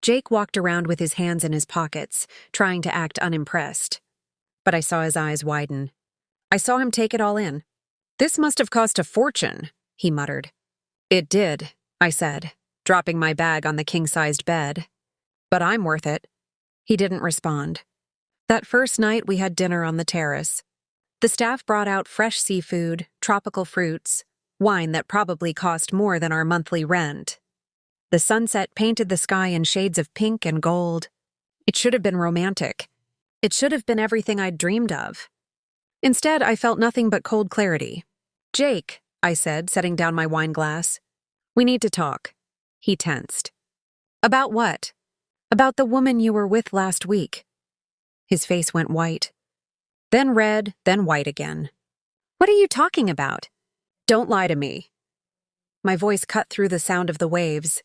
Jake walked around with his hands in his pockets, trying to act unimpressed. But I saw his eyes widen. I saw him take it all in. "This must have cost a fortune," he muttered. "It did," I said, dropping my bag on the king-sized bed. "But I'm worth it." He didn't respond. That first night we had dinner on the terrace. The staff brought out fresh seafood, tropical fruits, wine that probably cost more than our monthly rent. The sunset painted the sky in shades of pink and gold. It should have been romantic. It should have been everything I'd dreamed of. Instead, I felt nothing but cold clarity. "Jake," I said, setting down my wine glass. "We need to talk." He tensed. "About what?" "About the woman you were with last week." His face went white. Then red, then white again. "What are you talking about?" "Don't lie to me." My voice cut through the sound of the waves.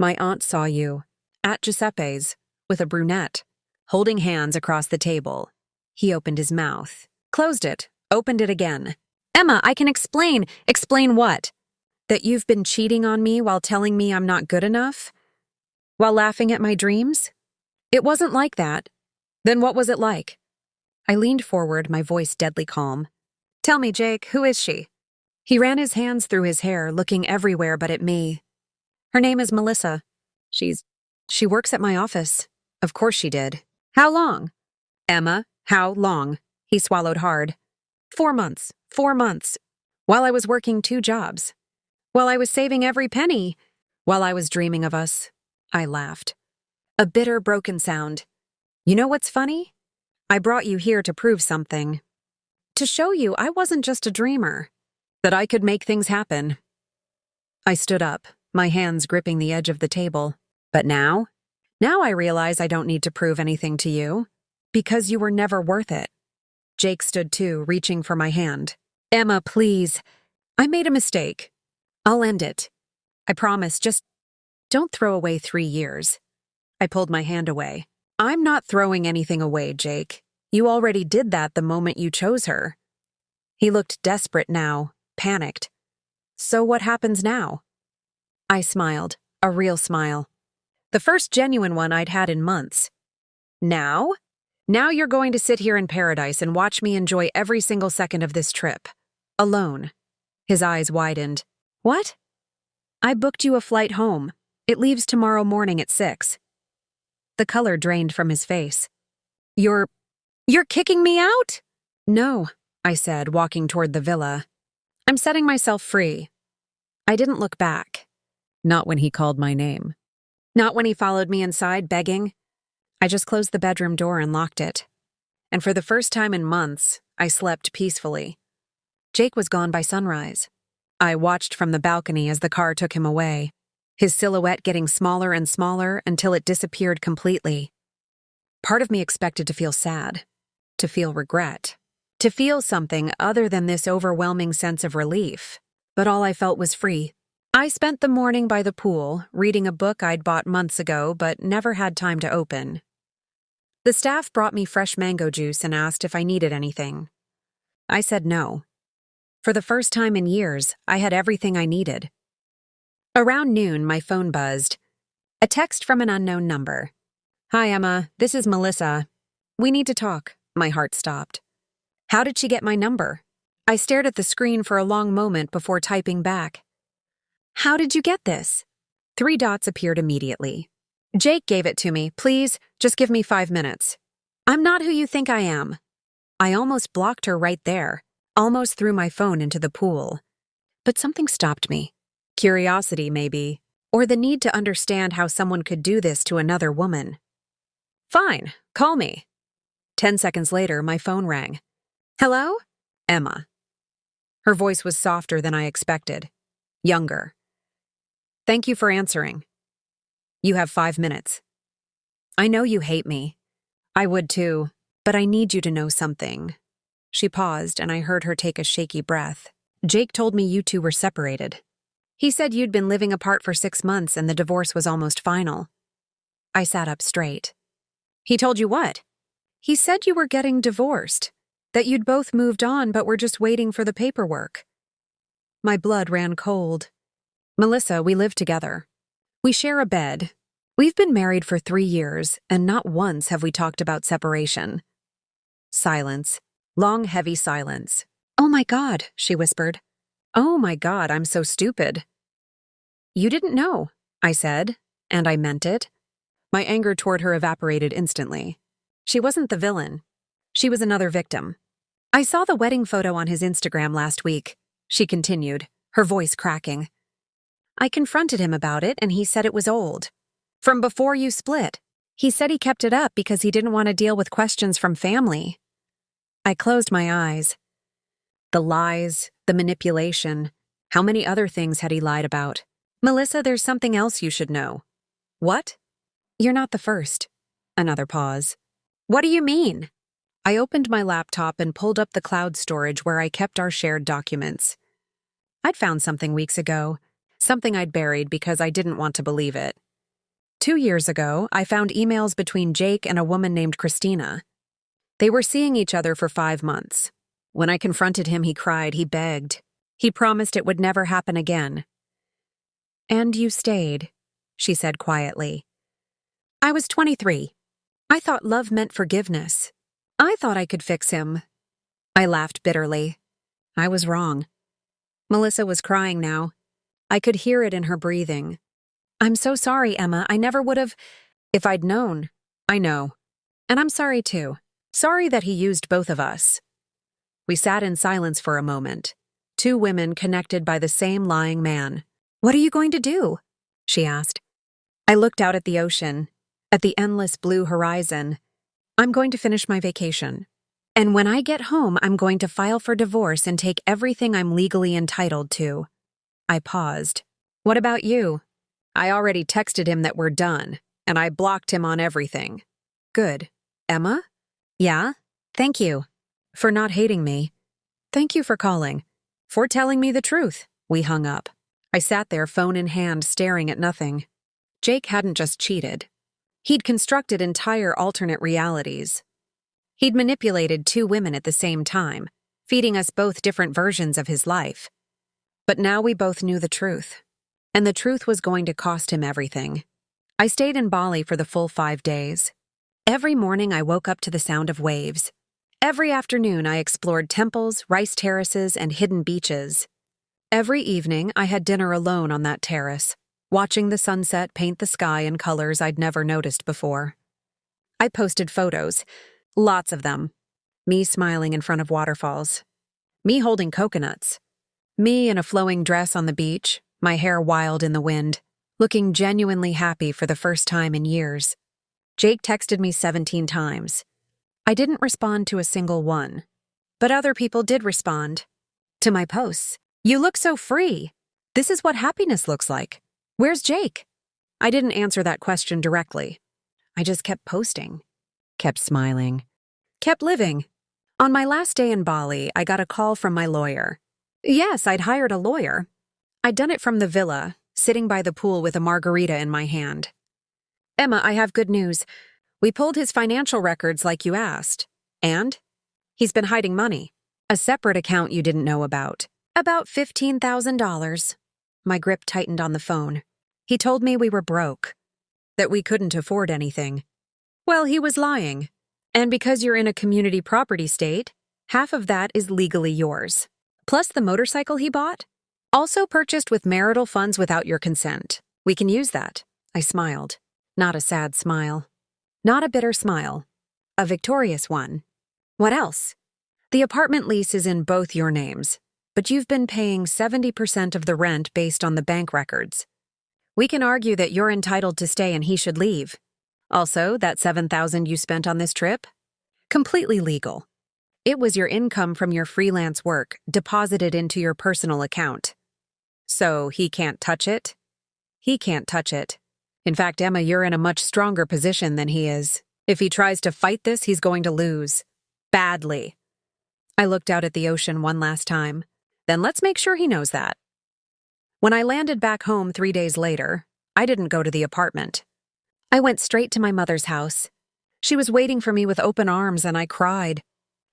"My aunt saw you, at Giuseppe's, with a brunette, holding hands across the table." He opened his mouth, closed it, opened it again. "Emma, I can explain." "Explain what?" "That you've been cheating on me while telling me I'm not good enough? While laughing at my dreams?" "It wasn't like that." "Then what was it like?" I leaned forward, my voice deadly calm. "Tell me, Jake, who is she?" He ran his hands through his hair, looking everywhere but at me. "Her name is Melissa. She works at my office." Of course she did. "How long?" "Emma, how long?" He swallowed hard. 4 months. 4 months. While I was working 2 jobs. While I was saving every penny. While I was dreaming of us. I laughed. A bitter, broken sound. "You know what's funny? I brought you here to prove something. To show you I wasn't just a dreamer. That I could make things happen." I stood up, my hands gripping the edge of the table. "But now? Now I realize I don't need to prove anything to you. Because you were never worth it." Jake stood too, reaching for my hand. "Emma, please. I made a mistake. I'll end it. I promise, just don't throw away 3 years." I pulled my hand away. "I'm not throwing anything away, Jake. You already did that the moment you chose her." He looked desperate now, panicked. "So what happens now?" I smiled, a real smile. The first genuine one I'd had in months. "Now? Now you're going to sit here in paradise and watch me enjoy every single second of this trip. Alone." His eyes widened. "What?" "I booked you a flight home. It leaves tomorrow morning at 6. The color drained from his face. You're kicking me out?" "No," I said, walking toward the villa. "I'm setting myself free." I didn't look back. Not when he called my name. Not when he followed me inside, begging. I just closed the bedroom door and locked it. And for the first time in months, I slept peacefully. Jake was gone by sunrise. I watched from the balcony as the car took him away, his silhouette getting smaller and smaller until it disappeared completely. Part of me expected to feel sad, to feel regret, to feel something other than this overwhelming sense of relief. But all I felt was free. I spent the morning by the pool, reading a book I'd bought months ago but never had time to open. The staff brought me fresh mango juice and asked if I needed anything. I said no. For the first time in years, I had everything I needed. Around noon, my phone buzzed. A text from an unknown number. "Hi, Emma. This is Melissa. We need to talk." My heart stopped. How did she get my number? I stared at the screen for a long moment before typing back. "How did you get this?" 3 dots appeared immediately. "Jake gave it to me. Please, just give me 5 minutes." "I'm not who you think I am." I almost blocked her right there, almost threw my phone into the pool. But something stopped me. Curiosity, maybe, or the need to understand how someone could do this to another woman. "Fine, call me." 10 seconds later, my phone rang. "Hello?" "Emma." Her voice was softer than I expected. Younger. "Thank you for answering. You have 5 minutes. I know you hate me. I would too, but I need you to know something." She paused, and I heard her take a shaky breath. "Jake told me you two were separated. He said you'd been living apart for 6 months and the divorce was almost final." I sat up straight. "He told you what?" "He said you were getting divorced, that you'd both moved on but were just waiting for the paperwork." My blood ran cold. "Melissa, we live together. We share a bed. We've been married for 3 years, and not once have we talked about separation. Silence. Long, heavy silence. "Oh my God," she whispered. "Oh my God, I'm so stupid." "You didn't know," I said, and I meant it. My anger toward her evaporated instantly. She wasn't the villain. She was another victim. "I saw the wedding photo on his Instagram last week," she continued, her voice cracking. "I confronted him about it, and he said it was old. From before you split. He said he kept it up because he didn't want to deal with questions from family." I closed my eyes. The lies, the manipulation. How many other things had he lied about? "Melissa, there's something else you should know." "What?" "You're not the first." Another pause. "What do you mean?" I opened my laptop and pulled up the cloud storage where I kept our shared documents. I'd found something weeks ago, something I'd buried because I didn't want to believe it. 2 years ago, I found emails between Jake and a woman named Christina. They were seeing each other for 5 months. When I confronted him, he cried, he begged. He promised it would never happen again. "And you stayed," she said quietly. "I was 23. I thought love meant forgiveness. I thought I could fix him." I laughed bitterly. I was wrong. Melissa was crying now. I could hear it in her breathing. "I'm so sorry, Emma. I never would have. If I'd known." "I know. And I'm sorry too. Sorry that he used both of us." We sat in silence for a moment. 2 women connected by the same lying man. "What are you going to do?" she asked. I looked out at the ocean, at the endless blue horizon. "I'm going to finish my vacation. And when I get home, I'm going to file for divorce and take everything I'm legally entitled to." I paused. "What about you?" "I already texted him that we're done, and I blocked him on everything." "Good. Emma?" "Yeah? Thank you. For not hating me. Thank you for calling. For telling me the truth." We hung up. I sat there, phone in hand, staring at nothing. Jake hadn't just cheated. He'd constructed entire alternate realities. He'd manipulated 2 women at the same time, feeding us both different versions of his life. But now we both knew the truth. And the truth was going to cost him everything. I stayed in Bali for the full 5 days. Every morning I woke up to the sound of waves. Every afternoon I explored temples, rice terraces, and hidden beaches. Every evening I had dinner alone on that terrace, watching the sunset paint the sky in colors I'd never noticed before. I posted photos, lots of them. Me smiling in front of waterfalls. Me holding coconuts. Me in a flowing dress on the beach, my hair wild in the wind, looking genuinely happy for the first time in years. Jake texted me 17 times. I didn't respond to a single one. But other people did respond. To my posts. "You look so free. This is what happiness looks like. Where's Jake?" I didn't answer that question directly. I just kept posting. Kept smiling. Kept living. On my last day in Bali, I got a call from my lawyer. Yes, I'd hired a lawyer. I'd done it from the villa, sitting by the pool with a margarita in my hand. "Emma, I have good news. We pulled his financial records like you asked. And? He's been hiding money. A separate account you didn't know about. About $15,000. My grip tightened on the phone. He told me we were broke. That we couldn't afford anything. Well, he was lying. And because you're in a community property state, half of that is legally yours. Plus the motorcycle he bought? Also purchased with marital funds without your consent. We can use that." I smiled. Not a sad smile. Not a bitter smile. A victorious one. "What else?" "The apartment lease is in both your names, but you've been paying 70% of the rent based on the bank records. We can argue that you're entitled to stay and he should leave. Also, that $7,000 you spent on this trip? Completely legal. It was your income from your freelance work deposited into your personal account. So he can't touch it?" "He can't touch it. In fact, Emma, you're in a much stronger position than he is. If he tries to fight this, he's going to lose. Badly." I looked out at the ocean one last time. Then let's make sure he knows that. When I landed back home 3 days later, I didn't go to the apartment. I went straight to my mother's house. She was waiting for me with open arms, and I cried.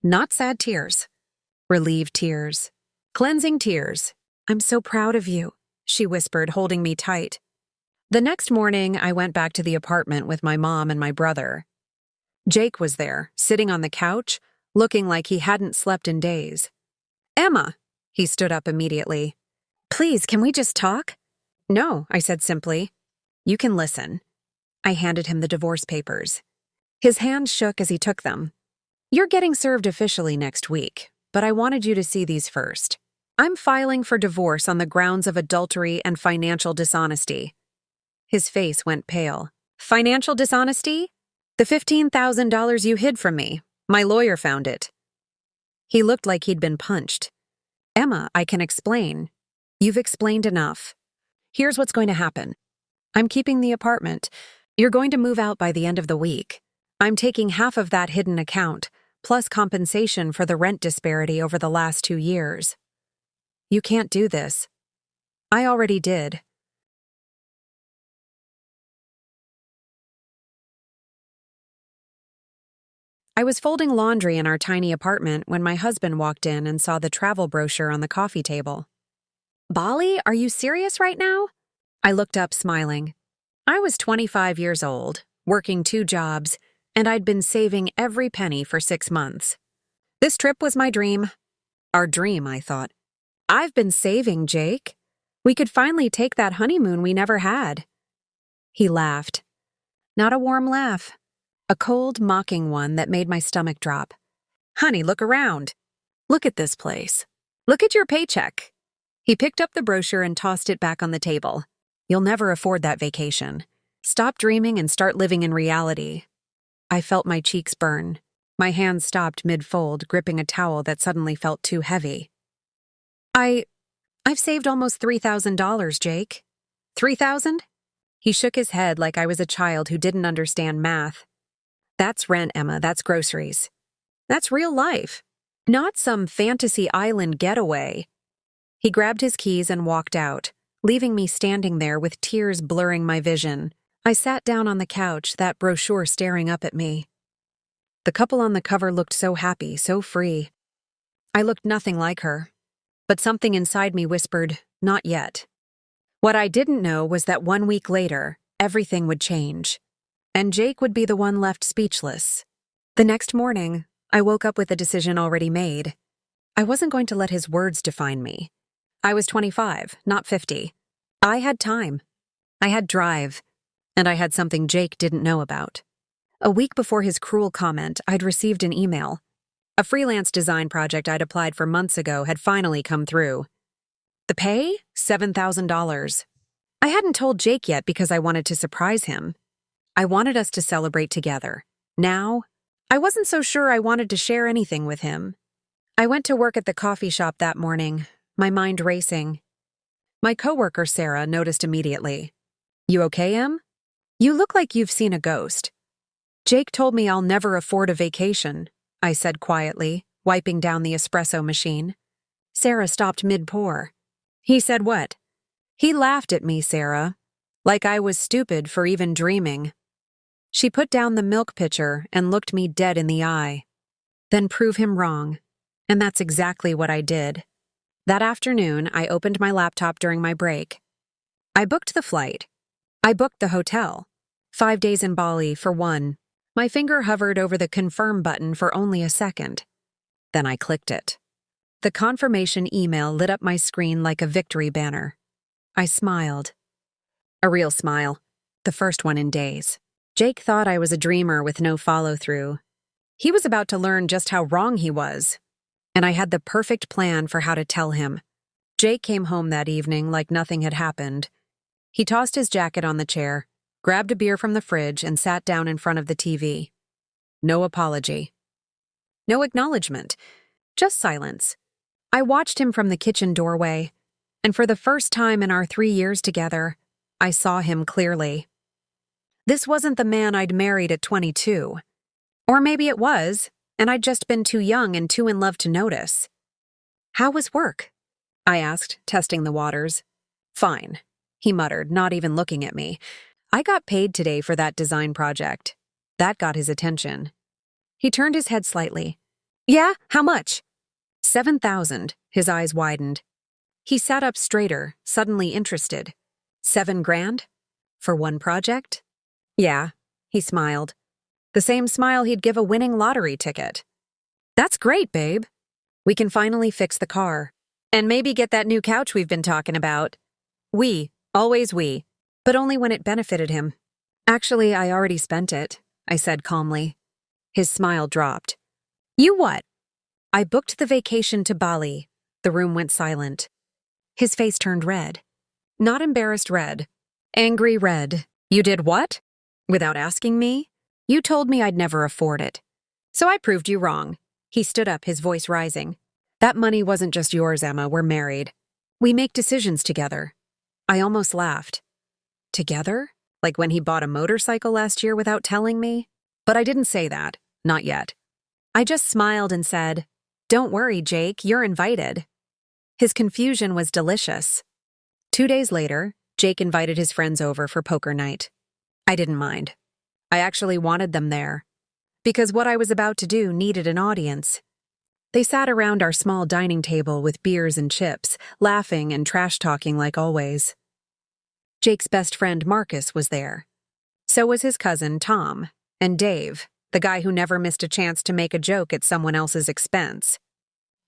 Not sad tears. Relieved tears. Cleansing tears. "I'm so proud of you," she whispered, holding me tight. The next morning, I went back to the apartment with my mom and my brother. Jake was there, sitting on the couch, looking like he hadn't slept in days. "Emma!" He stood up immediately. "Please, can we just talk?" "No," I said simply. "You can listen." I handed him the divorce papers. His hand shook as he took them. "You're getting served officially next week, but I wanted you to see these first. I'm filing for divorce on the grounds of adultery and financial dishonesty." His face went pale. "Financial dishonesty? The $15,000 you hid from me. My lawyer found it." He looked like he'd been punched. "Emma, I can explain." "You've explained enough. Here's what's going to happen. I'm keeping the apartment. You're going to move out by the end of the week. I'm taking half of that hidden account, plus compensation for the rent disparity over the last 2 years. You can't do this. I already did." I was folding laundry in our tiny apartment when my husband walked in and saw the travel brochure on the coffee table. "Bali, are you serious right now?" I looked up, smiling. I was 25 years old, working 2 jobs, and I'd been saving every penny for 6 months. This trip was my dream. Our dream, I thought. "I've been saving, Jake. We could finally take that honeymoon we never had." He laughed. Not a warm laugh. A cold, mocking one that made my stomach drop. "Honey, look around. Look at this place. Look at your paycheck." He picked up the brochure and tossed it back on the table. "You'll never afford that vacation. Stop dreaming and start living in reality." I felt my cheeks burn. My hands stopped mid-fold, gripping a towel that suddenly felt too heavy. I've saved almost $3,000, Jake." "3,000?" He shook his head like I was a child who didn't understand math. "That's rent, Emma. That's groceries. That's real life. Not some fantasy island getaway." He grabbed his keys and walked out, leaving me standing there with tears blurring my vision. I sat down on the couch, that brochure staring up at me. The couple on the cover looked so happy, so free. I looked nothing like her. But something inside me whispered, "Not yet." What I didn't know was that 1 week later, everything would change. And Jake would be the one left speechless. The next morning, I woke up with a decision already made. I wasn't going to let his words define me. I was 25, not 50. I had time. I had drive. And I had something Jake didn't know about. A week before his cruel comment, I'd received an email. A freelance design project I'd applied for months ago had finally come through. The pay? $7,000. I hadn't told Jake yet because I wanted to surprise him. I wanted us to celebrate together. Now, I wasn't so sure I wanted to share anything with him. I went to work at the coffee shop that morning, my mind racing. My coworker, Sarah, noticed immediately. "You okay, Em? You look like you've seen a ghost." "Jake told me I'll never afford a vacation," I said quietly, wiping down the espresso machine. Sarah stopped mid-pour. "He said what?" "He laughed at me, Sarah. Like I was stupid for even dreaming." She put down the milk pitcher and looked me dead in the eye. "Then prove him wrong." And that's exactly what I did. That afternoon, I opened my laptop during my break. I booked the flight. I booked the hotel. 5 days in Bali for one. My finger hovered over the confirm button for only a second. Then I clicked it. The confirmation email lit up my screen like a victory banner. I smiled. A real smile. The first one in days. Jake thought I was a dreamer with no follow-through. He was about to learn just how wrong he was. And I had the perfect plan for how to tell him. Jake came home that evening like nothing had happened. He tossed his jacket on the chair, grabbed a beer from the fridge, and sat down in front of the TV. No apology. No acknowledgement. Just silence. I watched him from the kitchen doorway, and for the first time in our 3 years together, I saw him clearly. This wasn't the man I'd married at 22. Or maybe it was, and I'd just been too young and too in love to notice. "How was work?" I asked, testing the waters. "Fine," he muttered, not even looking at me. "I got paid today for that design project." That got his attention. He turned his head slightly. "Yeah? How much?" 7,000, his eyes widened. He sat up straighter, suddenly interested. 7 grand? For one project? Yeah, he smiled. The same smile he'd give a winning lottery ticket. That's great, babe. We can finally fix the car. And maybe get that new couch we've been talking about. Always we. But only when it benefited him. Actually, I already spent it, I said calmly. His smile dropped. You what? I booked the vacation to Bali. The room went silent. His face turned red. Not embarrassed red. Angry red. You did what? Without asking me? You told me I'd never afford it. So I proved you wrong. He stood up, his voice rising. That money wasn't just yours, Emma. We're married. We make decisions together. I almost laughed. Together? Like when he bought a motorcycle last year without telling me? But I didn't say that. Not yet. I just smiled and said, Don't worry, Jake, you're invited. His confusion was delicious. 2 days later, Jake invited his friends over for poker night. I didn't mind. I actually wanted them there. Because what I was about to do needed an audience. They sat around our small dining table with beers and chips, laughing and trash-talking like always. Jake's best friend Marcus was there. So was his cousin Tom, and Dave, the guy who never missed a chance to make a joke at someone else's expense.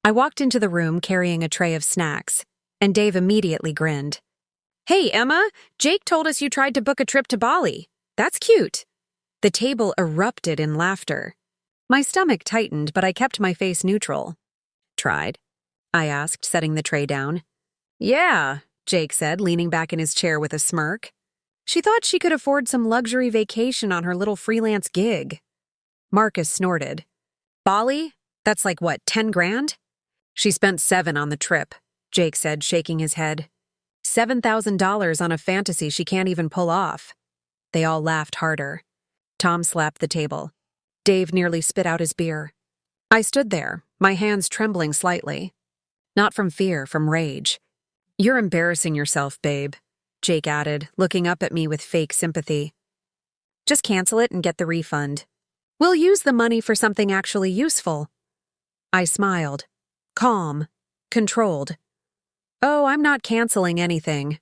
I walked into the room carrying a tray of snacks, and Dave immediately grinned. Hey, Emma, Jake told us you tried to book a trip to Bali. That's cute. The table erupted in laughter. My stomach tightened, but I kept my face neutral. Tried? I asked, setting the tray down. Yeah, Jake said, leaning back in his chair with a smirk. She thought she could afford some luxury vacation on her little freelance gig. Marcus snorted. Bali? That's like what, 10 grand? She spent 7 on the trip, Jake said, shaking his head. $7,000 on a fantasy she can't even pull off. They all laughed harder. Tom slapped the table. Dave nearly spit out his beer. I stood there, my hands trembling slightly. Not from fear, from rage. You're embarrassing yourself, babe, Jake added, looking up at me with fake sympathy. Just cancel it and get the refund. We'll use the money for something actually useful. I smiled. Calm. Controlled. Oh, I'm not canceling anything.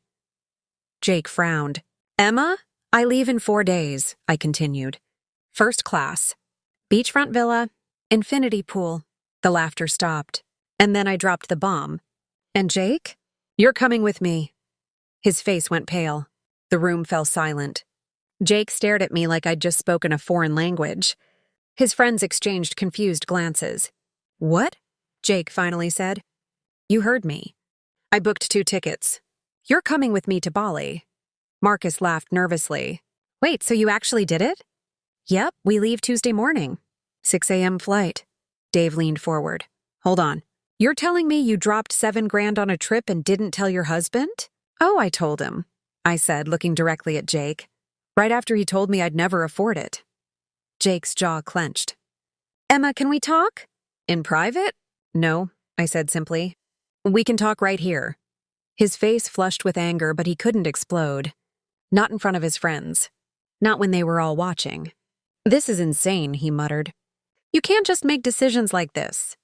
Jake frowned. Emma, I leave in 4 days, I continued. First class. Beachfront villa. Infinity pool. The laughter stopped. And then I dropped the bomb. And Jake? You're coming with me. His face went pale. The room fell silent. Jake stared at me like I'd just spoken a foreign language. His friends exchanged confused glances. What? Jake finally said. You heard me. I booked 2 tickets. You're coming with me to Bali. Marcus laughed nervously. Wait, so you actually did it? Yep, we leave Tuesday morning. 6 a.m. flight. Dave leaned forward. Hold on. You're telling me you dropped 7 grand on a trip and didn't tell your husband? Oh, I told him, I said, looking directly at Jake. Right after he told me I'd never afford it. Jake's jaw clenched. Emma, can we talk? In private? No, I said simply. We can talk right here. His face flushed with anger, but he couldn't explode. Not in front of his friends. Not when they were all watching. This is insane, he muttered. You can't just make decisions like this.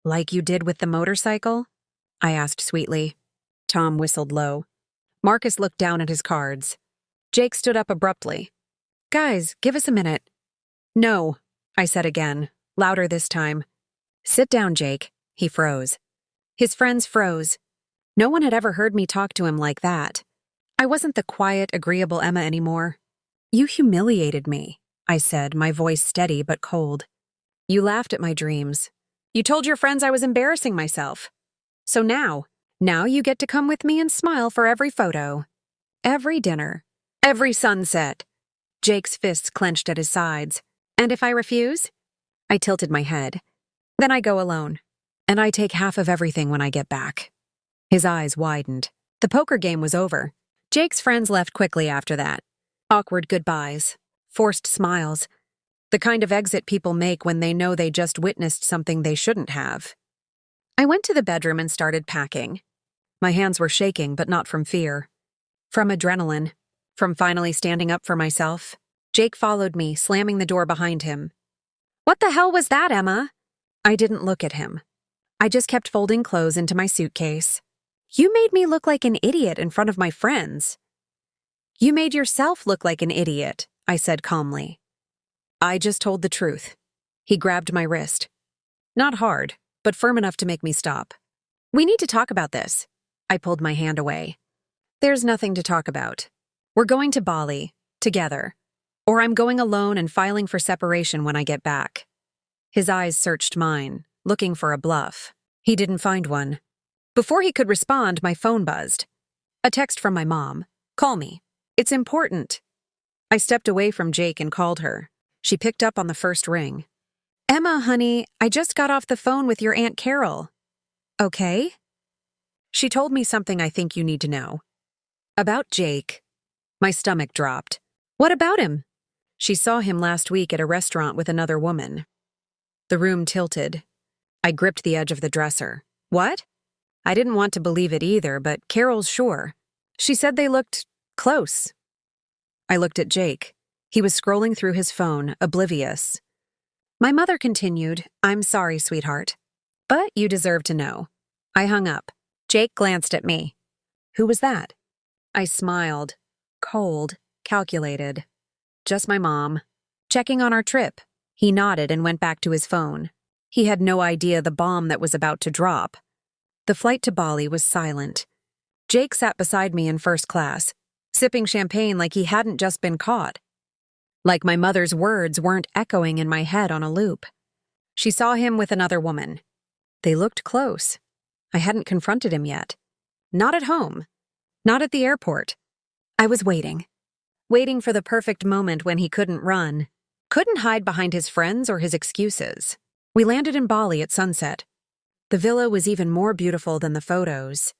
Like you did with the motorcycle? I asked sweetly. Tom whistled low. Marcus looked down at his cards. Jake stood up abruptly. Guys, give us a minute. No, I said again, louder this time. Sit down, Jake. He froze. His friends froze. No one had ever heard me talk to him like that. I wasn't the quiet, agreeable Emma anymore. You humiliated me, I said, my voice steady but cold. You laughed at my dreams. You told your friends I was embarrassing myself. So now you get to come with me and smile for every photo. Every dinner. Every sunset. Jake's fists clenched at his sides. And if I refuse? I tilted my head. Then I go alone. And I take half of everything when I get back. His eyes widened. The poker game was over. Jake's friends left quickly after that. Awkward goodbyes. Forced smiles. The kind of exit people make when they know they just witnessed something they shouldn't have. I went to the bedroom and started packing. My hands were shaking, but not from fear. From adrenaline. From finally standing up for myself. Jake followed me, slamming the door behind him. What the hell was that, Emma? I didn't look at him. I just kept folding clothes into my suitcase. You made me look like an idiot in front of my friends. You made yourself look like an idiot, I said calmly. I just told the truth. He grabbed my wrist. Not hard, but firm enough to make me stop. We need to talk about this. I pulled my hand away. There's nothing to talk about. We're going to Bali, together. Or I'm going alone and filing for separation when I get back. His eyes searched mine, looking for a bluff. He didn't find one. Before he could respond, my phone buzzed. A text from my mom. Call me. It's important. I stepped away from Jake and called her. She picked up on the first ring. Emma, honey, I just got off the phone with your Aunt Carol. Okay? She told me something I think you need to know. About Jake. My stomach dropped. What about him? She saw him last week at a restaurant with another woman. The room tilted. I gripped the edge of the dresser. What? I didn't want to believe it either, but Carol's sure. She said they looked close. I looked at Jake. He was scrolling through his phone, oblivious. My mother continued, I'm sorry, sweetheart. But you deserve to know. I hung up. Jake glanced at me. Who was that? I smiled. Cold, calculated. Just my mom. Checking on our trip. He nodded and went back to his phone. He had no idea the bomb that was about to drop. The flight to Bali was silent. Jake sat beside me in first class, sipping champagne like he hadn't just been caught. Like my mother's words weren't echoing in my head on a loop. She saw him with another woman. They looked close. I hadn't confronted him yet. Not at home. Not at the airport. I was waiting. Waiting for the perfect moment when he couldn't run. Couldn't hide behind his friends or his excuses. We landed in Bali at sunset. The villa was even more beautiful than the photos.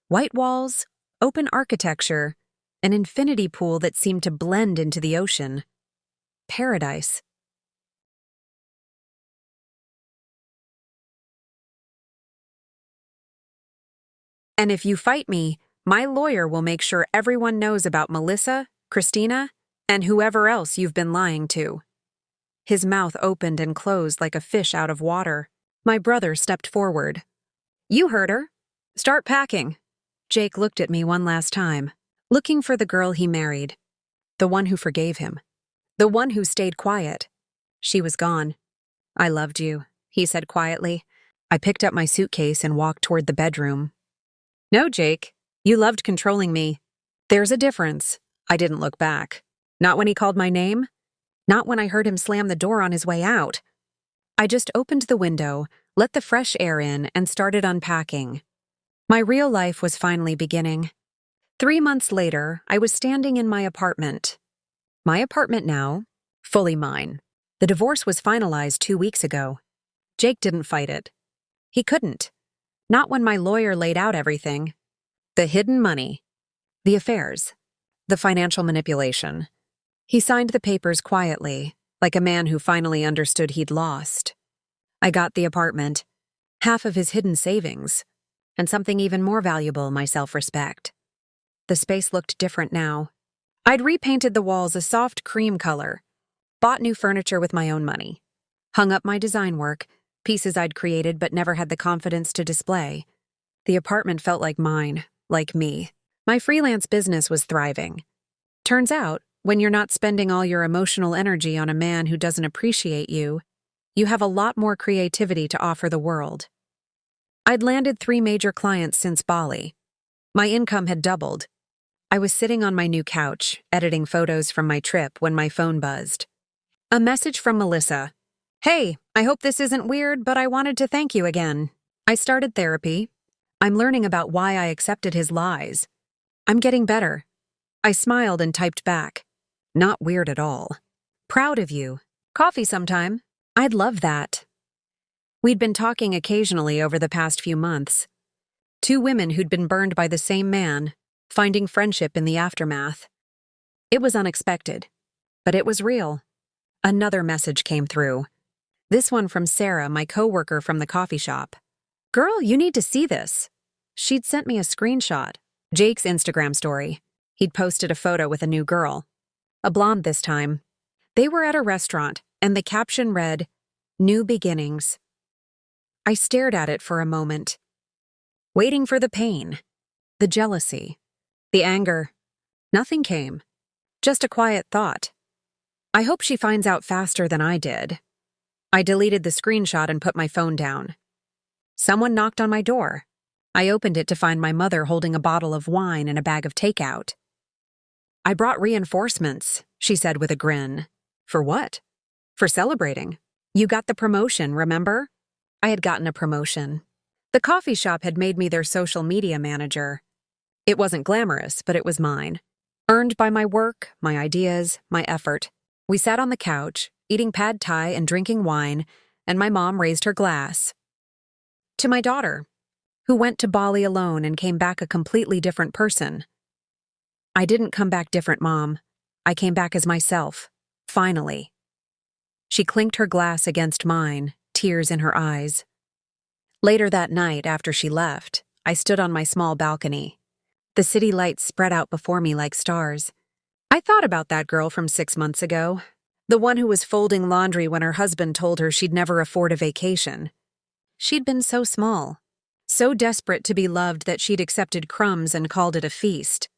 White walls, open architecture, an infinity pool that seemed to blend into the ocean. Paradise. And if you fight me, my lawyer will make sure everyone knows about Melissa, Christina, and whoever else you've been lying to. His mouth opened and closed like a fish out of water. My brother stepped forward. You heard her. Start packing. Jake looked at me one last time, looking for the girl he married. The one who forgave him. The one who stayed quiet. She was gone. I loved you, he said quietly. I picked up my suitcase and walked toward the bedroom. No, Jake. You loved controlling me. There's a difference. I didn't look back. Not when he called my name. Not when I heard him slam the door on his way out. I just opened the window, let the fresh air in, and started unpacking. My real life was finally beginning. 3 months later, I was standing in my apartment. My apartment now, fully mine. The divorce was finalized 2 weeks ago. Jake didn't fight it. He couldn't. Not when my lawyer laid out everything. The hidden money. The affairs. The financial manipulation. He signed the papers quietly, like a man who finally understood he'd lost. I got the apartment, half of his hidden savings, and something even more valuable, my self-respect. The space looked different now. I'd repainted the walls a soft cream color, bought new furniture with my own money, hung up my design work, pieces I'd created but never had the confidence to display. The apartment felt like mine, like me. My freelance business was thriving. Turns out, when you're not spending all your emotional energy on a man who doesn't appreciate you, you have a lot more creativity to offer the world. I'd landed 3 major clients since Bali. My income had doubled. I was sitting on my new couch, editing photos from my trip when my phone buzzed. A message from Melissa. Hey, I hope this isn't weird, but I wanted to thank you again. I started therapy. I'm learning about why I accepted his lies. I'm getting better. I smiled and typed back. Not weird at all. Proud of you. Coffee sometime. I'd love that. We'd been talking occasionally over the past few months. 2 women who'd been burned by the same man, finding friendship in the aftermath. It was unexpected, but it was real. Another message came through. This one from Sarah, my coworker from the coffee shop. Girl, you need to see this. She'd sent me a screenshot. Jake's Instagram story. He'd posted a photo with a new girl. A blonde this time. They were at a restaurant, and the caption read, New Beginnings. I stared at it for a moment, waiting for the pain, the jealousy, the anger. Nothing came. Just a quiet thought. I hope she finds out faster than I did. I deleted the screenshot and put my phone down. Someone knocked on my door. I opened it to find my mother holding a bottle of wine and a bag of takeout. "I brought reinforcements," she said with a grin. "For what?" "For celebrating. You got the promotion, remember?" I had gotten a promotion. The coffee shop had made me their social media manager. It wasn't glamorous, but it was mine. Earned by my work, my ideas, my effort. We sat on the couch, eating pad thai and drinking wine, and my mom raised her glass. To my daughter, who went to Bali alone and came back a completely different person. I didn't come back different, Mom. I came back as myself. Finally. She clinked her glass against mine, tears in her eyes. Later that night, after she left, I stood on my small balcony. The city lights spread out before me like stars. I thought about that girl from 6 months ago, the one who was folding laundry when her husband told her she'd never afford a vacation. She'd been so small, so desperate to be loved that she'd accepted crumbs and called it a feast.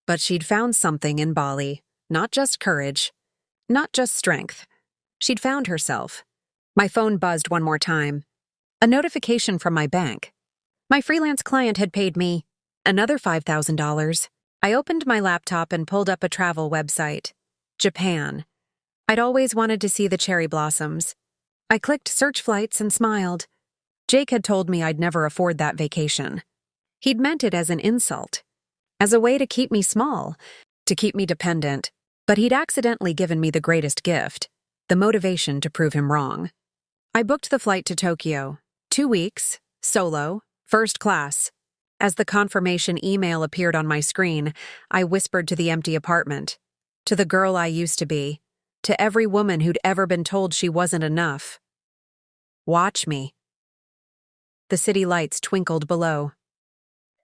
But she'd found something in Bali, not just courage, not just strength. She'd found herself. My phone buzzed one more time. A notification from my bank. My freelance client had paid me another $5,000. I opened my laptop and pulled up a travel website. Japan. I'd always wanted to see the cherry blossoms. I clicked search flights and smiled. Jake had told me I'd never afford that vacation. He'd meant it as an insult, as a way to keep me small, to keep me dependent, but he'd accidentally given me the greatest gift, the motivation to prove him wrong. I booked the flight to Tokyo. 2 weeks, solo, first class. As the confirmation email appeared on my screen, I whispered to the empty apartment, to the girl I used to be, to every woman who'd ever been told she wasn't enough. Watch me. The city lights twinkled below.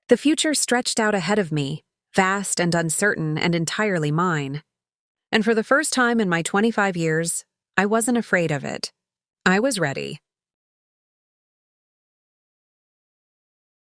The future stretched out ahead of me, vast and uncertain and entirely mine. And for the first time in my 25 years, I wasn't afraid of it. I was ready.